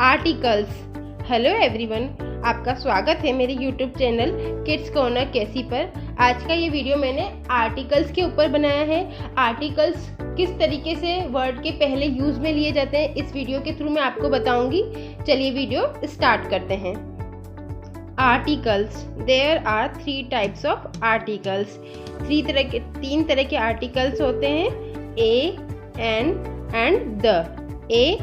Articles. Hello everyone, आपका स्वागत है मेरे यूट्यूब चैनल किड्स कॉर्नर कैसी पर। आज का ये वीडियो मैंने आर्टिकल्स के ऊपर बनाया है। आर्टिकल्स किस तरीके से वर्ड के पहले यूज में लिए जाते हैं इस वीडियो के थ्रू मैं आपको बताऊंगी। चलिए वीडियो स्टार्ट करते हैं। Articles, there are 3 types of articles. तीन तरह के आर्टिकल्स होते हैं, a, an and the. A,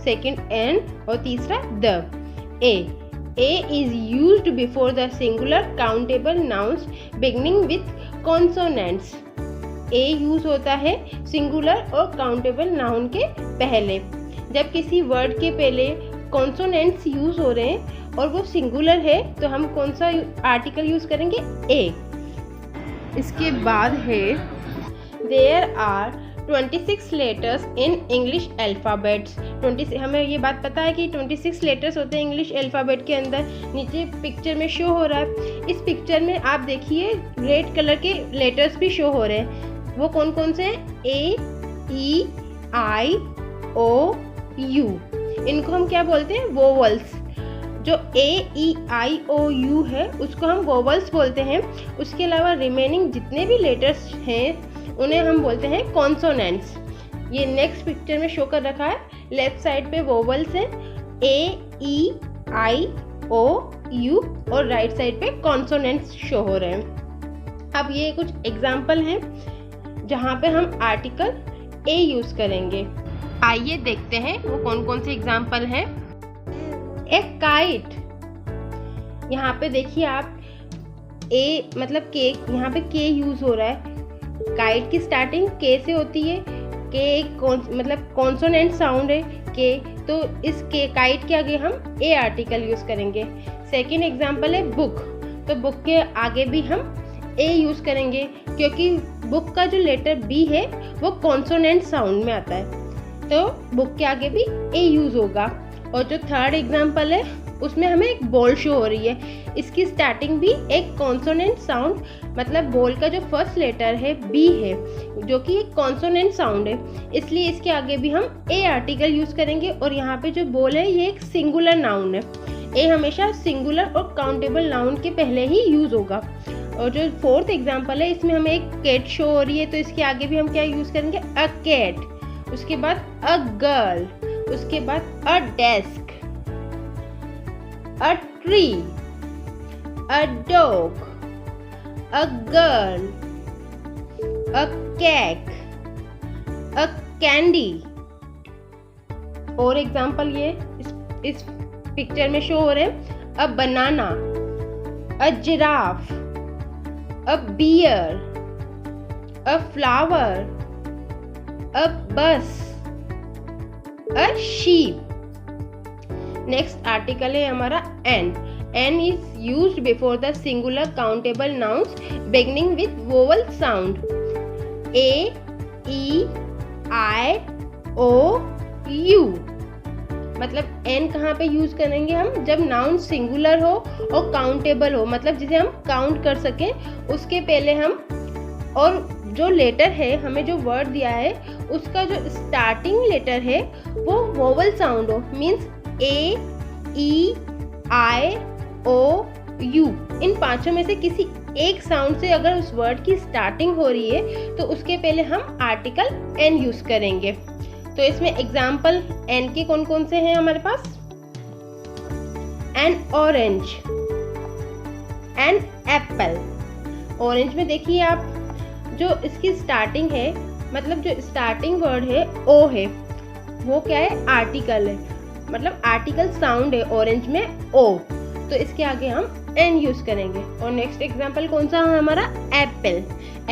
second an और तीसरा the. A is used before the singular countable nouns beginning with consonants. A use होता है सिंगुलर और काउंटेबल नाउन के पहले। जब किसी वर्ड के पहले कॉन्सोनेंट्स यूज हो रहे हैं और वो सिंगुलर है तो हम कौन सा आर्टिकल यूज करेंगे? ए। इसके बाद है there are 26 letters in English alphabets. हमें ये बात पता है कि 26 लेटर्स होते हैं इंग्लिश अल्फ़ाबेट के अंदर। नीचे पिक्चर में शो हो रहा है। इस पिक्चर में आप देखिए रेड कलर के लेटर्स भी शो हो रहे हैं। वो कौन कौन से हैं? ए, ई, आई, ओ, यू। इनको हम क्या बोलते हैं? वोवल्स। जो ए, ई, आई, ओ, यू है उसको हम वोवल्स बोलते हैं। उसके अलावा रिमेनिंग जितने भी लेटर्स हैं उन्हें हम बोलते हैं कॉन्सोनेंट्स। ये नेक्स्ट पिक्चर में शो कर रखा है। लेफ्ट साइड पे वोवल्स हैं, ए, ई, आई, ओ, यू, और राइट साइड पे कॉन्सोनेंट्स शो हो रहे हैं। अब ये कुछ एग्जाम्पल हैं जहाँ पे हम आर्टिकल ए यूज करेंगे। आइए देखते हैं वो कौन कौन से एग्जाम्पल हैं। एक काइट, यहाँ पे देखिए आप ए मतलब के, यहाँ पे के यूज हो रहा है। काइट की स्टार्टिंग के से होती है। के मतलब कॉन्सोनेंट साउंड है के, तो इस के काइट के आगे हम ए आर्टिकल यूज करेंगे। सेकेंड एग्जांपल है बुक, तो बुक के आगे भी हम ए यूज करेंगे क्योंकि बुक का जो लेटर बी है वो कॉन्सोनेंट साउंड में आता है, तो बुक के आगे भी ए यूज होगा। और जो थर्ड एग्जांपल है उसमें हमें एक बॉल शो हो रही है। इसकी स्टार्टिंग भी एक कॉन्सोनेंट साउंड, मतलब बॉल का जो फर्स्ट लेटर है बी है जो कि एक कॉन्सोनेंट साउंड है, इसलिए इसके आगे भी हम ए आर्टिकल यूज करेंगे। और यहाँ पे जो बॉल है ये एक सिंगुलर नाउन है। ए हमेशा सिंगुलर और काउंटेबल नाउन के पहले ही यूज होगा। और जो फोर्थ एग्जाम्पल है इसमें हमें एक कैट शो हो रही है, तो इसके आगे भी हम क्या यूज करेंगे? A cat. उसके बाद अ गर्ल, उसके बाद a desk, a tree, a dog, a girl, a cake, a candy। और एग्जाम्पल ये इस पिक्चर में शो हो रहे हैं। a banana, a giraffe, a bear, a flower, a bus, a sheep। Next article है हमारा an. An is used before the singular countable nouns beginning with vowel sound. A, E, I, O, U. मतलब an कहाँ पे use करेंगे हम? जब noun singular हो और काउंटेबल हो, मतलब जिसे हम काउंट कर सकें उसके पहले हम, और जो लेटर है हमें जो वर्ड दिया है उसका जो स्टार्टिंग लेटर है वो वोवल साउंड हो। Means A, E, I, O, U. इन पांचों में से किसी एक साउंड से अगर उस वर्ड की स्टार्टिंग हो रही है तो उसके पहले हम आर्टिकल एन यूज करेंगे। तो इसमें एग्जाम्पल एन के कौन कौन से हैं हमारे पास? An orange, an apple. Orange में देखिए आप जो इसकी स्टार्टिंग है, मतलब जो स्टार्टिंग वर्ड है ओ है, वो क्या है? आर्टिकल है, मतलब आर्टिकल साउंड है ऑरेंज में ओ, तो इसके आगे हम एन यूज करेंगे। और नेक्स्ट एग्जांपल कौन सा है हमारा? एप्पल।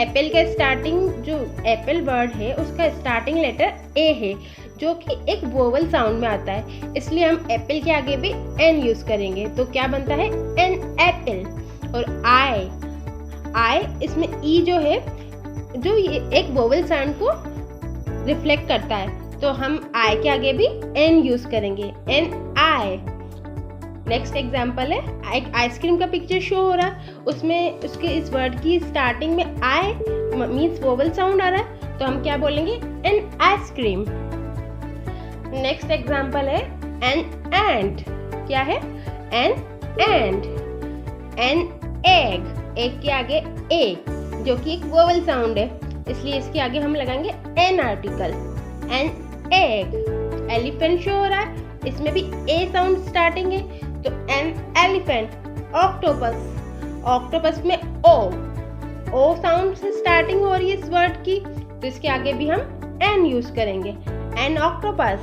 एप्पल का स्टार्टिंग जो एप्पल वर्ड है उसका स्टार्टिंग लेटर ए है जो कि एक वोवल साउंड में आता है, इसलिए हम एप्पल के आगे भी एन यूज करेंगे। तो क्या बनता है? An apple. और आई, इसमें ई जो है जो ये एक वोवल साउंड को रिफ्लेक्ट करता है, तो हम आई के आगे भी एन यूज करेंगे, एन आई। नेक्स्ट एग्जांपल है एक आइसक्रीम का पिक्चर शो हो रहा है, उसमें उसके इस वर्ड की स्टार्टिंग में आई मीन्स वोवल साउंड आ रहा है, तो हम क्या बोलेंगे? An ice cream. नेक्स्ट एग्जांपल है एन एंड, क्या है? An end. An egg, egg के आगे ए, जो कि एक वोवेल साउंड है, इसलिए इसके आगे हम लगाएंगे an article. An egg. Elephant show हो रहा है, इसमें भी ए साउंड स्टार्टिंग है, तो एन एलिफेंट। ऑक्टोपस, ऑक्टोपस में ओ साउंड से स्टार्टिंग हो रही है इस वर्ड की, तो इसके आगे भी हम एन यूज करेंगे। An octopus.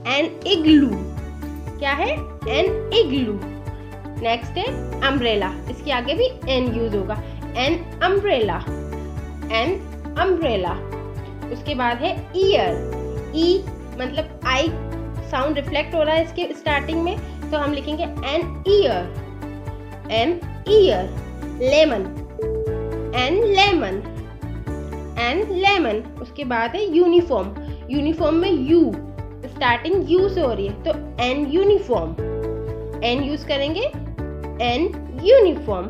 एन इग्लू, क्या है? An igloo. नेक्स्ट है अम्ब्रेला, इसके आगे भी एन यूज होगा। An umbrella, an umbrella. उसके बाद है ईयर, ई मतलब आई साउंड रिफ्लेक्ट हो रहा है इसके स्टार्टिंग में, तो हम लिखेंगे an ear, an ear. Lemon, an lemon, an lemon. उसके बाद है यूनिफॉर्म, यूनिफॉर्म में यू स्टार्टिंग यू से हो रही है, तो एन यूनिफॉर्म, एन यूज करेंगे, एन यूनिफॉर्म।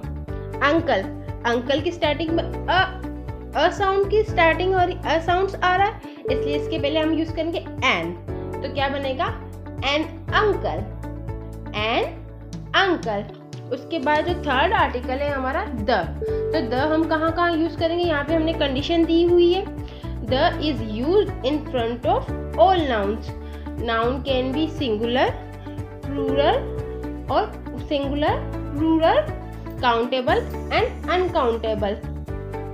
अंकल, अंकल की स्टार्टिंग में अ साउंड की स्टार्टिंग और अ साउंड आ रहा है, इसलिए इसके पहले हम यूज करेंगे एन, तो क्या बनेगा? An uncle, an uncle. उसके बाद जो थर्ड आर्टिकल है हमारा द, तो द हम कहाँ कहाँ यूज करेंगे? यहाँ पे हमने कंडीशन दी हुई है, the is used in front of all nouns. Noun can be singular, plural और singular, plural, countable and uncountable.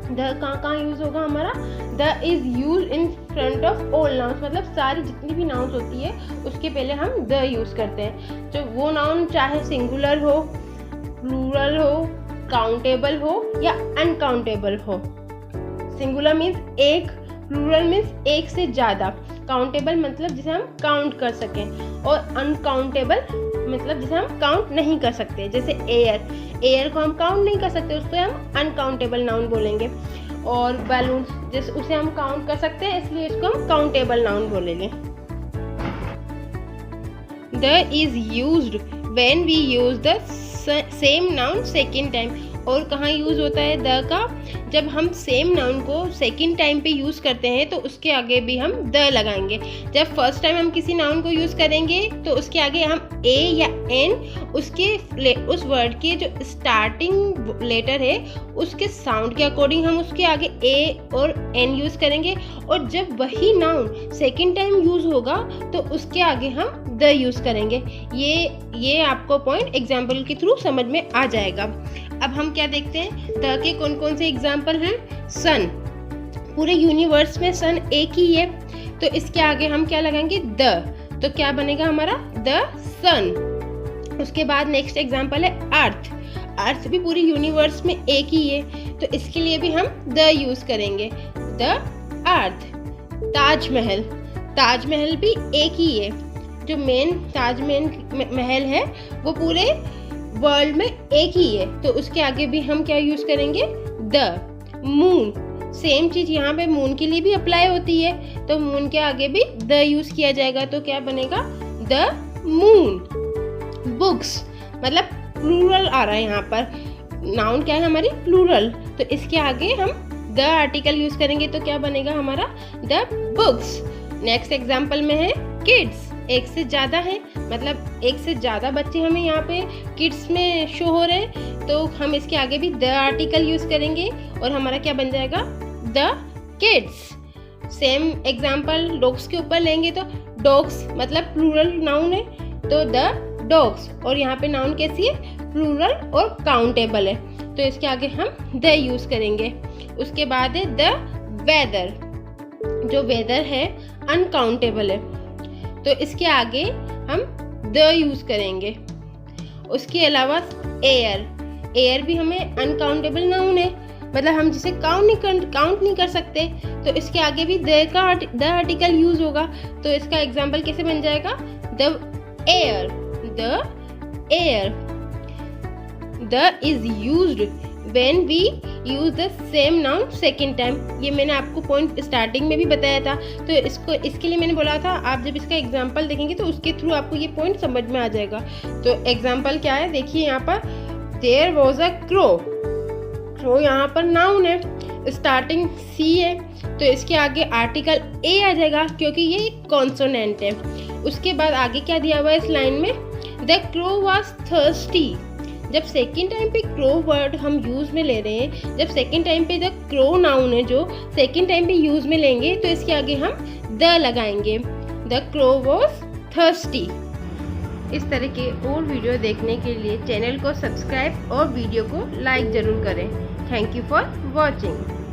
The कहाँ यूज होगा हमारा? The is use in front of all nouns, मतलब सारी जितनी भी नाउन्स होती है उसके पहले हम द यूज करते हैं। जो वो नाउन चाहे सिंगुलर हो, प्लूरल हो, काउंटेबल हो या अनकाउंटेबल हो। सिंगुलर मीन्स एक, प्लूरल मीन्स एक से ज्यादा, काउंटेबल मतलब जिसे हम काउंट कर सकें, और अनकाउंटेबल मतलब जिसे हम काउंट नहीं कर सकते, जैसे एयर, एयर को हम काउंट नहीं कर सकते, उसको हम अनकाउंटेबल नाउन बोलेंगे। और बैलून, जिस उसे हम काउंट कर सकते हैं, इसलिए इसको हम काउंटेबल नाउन बोलेंगे। The is used when we use the same noun second time. और कहाँ यूज होता है द का? जब हम सेम नाउन को सेकेंड टाइम पे यूज करते हैं तो उसके आगे भी हम द लगाएंगे। जब फर्स्ट टाइम हम किसी नाउन को यूज करेंगे तो उसके आगे हम ए या एन, उस वर्ड के जो स्टार्टिंग लेटर है उसके साउंड के अकॉर्डिंग हम उसके आगे ए और एन यूज करेंगे। और जब वही नाउन सेकेंड टाइम यूज होगा तो उसके आगे हम द यूज करेंगे। ये आपको पॉइंट एग्जाम्पल के थ्रू समझ में आ जाएगा। अब हम क्या देखते हैं, द के कौन कौन से एग्जाम्पल हैं? सन, पूरे यूनिवर्स में सन एक ही है, तो इसके आगे हम क्या लगाएंगे? द, तो क्या बनेगा हमारा? द सन। उसके बाद नेक्स्ट एग्जाम्पल है अर्थ, अर्थ भी पूरी यूनिवर्स में एक ही है, तो इसके लिए भी हम द यूज करेंगे, द अर्थ। ताजमहल, ताजमहल भी एक ही है, जो मेन ताजमहल है वो पूरे वर्ल्ड में एक ही है, तो उसके आगे भी हम क्या यूज करेंगे? द। मून, सेम चीज यहाँ पे मून के लिए भी अप्लाई होती है, तो मून के आगे भी द यूज किया जाएगा, तो क्या बनेगा? The moon. बुक्स, मतलब प्लूरल आ रहा है यहाँ पर, नाउन क्या है हमारी? प्लूरल, तो इसके आगे हम द आर्टिकल यूज करेंगे, तो क्या बनेगा हमारा? The books. नेक्स्ट एग्जाम्पल में है किड्स, एक से ज्यादा है, मतलब एक से ज्यादा बच्चे हमें यहाँ पे किड्स में शो हो रहे हैं, तो हम इसके आगे भी द आर्टिकल यूज करेंगे और हमारा क्या बन जाएगा? The kids. Same example dogs के ऊपर लेंगे, तो डॉग्स मतलब प्लूरल नाउन है, तो द डॉग्स, और यहाँ पे नाउन कैसी है? प्लूरल और काउंटेबल है, तो इसके आगे हम द यूज करेंगे। उसके बाद है द वेदर, जो वेदर है अनकाउंटेबल है, तो इसके आगे हम द यूज करेंगे। उसके अलावा एयर, एयर भी हमें अनकाउंटेबल नाउन है, मतलब हम जिसे काउंट नहीं कर सकते, तो इसके आगे भी द आर्टिकल यूज होगा, तो इसका एग्जाम्पल कैसे बन जाएगा? The air, the air. The is used when we use the same noun second time, ये मैंने आपको पॉइंट स्टार्टिंग में भी बताया था, तो इसके लिए मैंने बोला था आप जब इसका एग्जाम्पल देखेंगे तो उसके थ्रू आपको ये पॉइंट समझ में आ जाएगा। तो एग्जाम्पल क्या है, देखिए यहाँ पर there was a crow, crow यहाँ पर नाउन है, स्टार्टिंग सी है, तो इसके आगे आर्टिकल ए आ जाएगा क्योंकि ये एक कॉन्सोनेंट है। उसके बाद आगे क्या दिया हुआ है इस लाइन में, द क्रो वॉज थर्स्टी। जब सेकेंड टाइम पे क्रो वर्ड हम यूज़ में ले रहे हैं, जब सेकेंड टाइम पे द क्रो नाउन है जो सेकेंड टाइम पे यूज़ में लेंगे तो इसके आगे हम द लगाएंगे, द क्रो वॉज थर्स्टी। इस तरह के और वीडियो देखने के लिए चैनल को सब्सक्राइब और वीडियो को लाइक ज़रूर करें। Thank you for watching.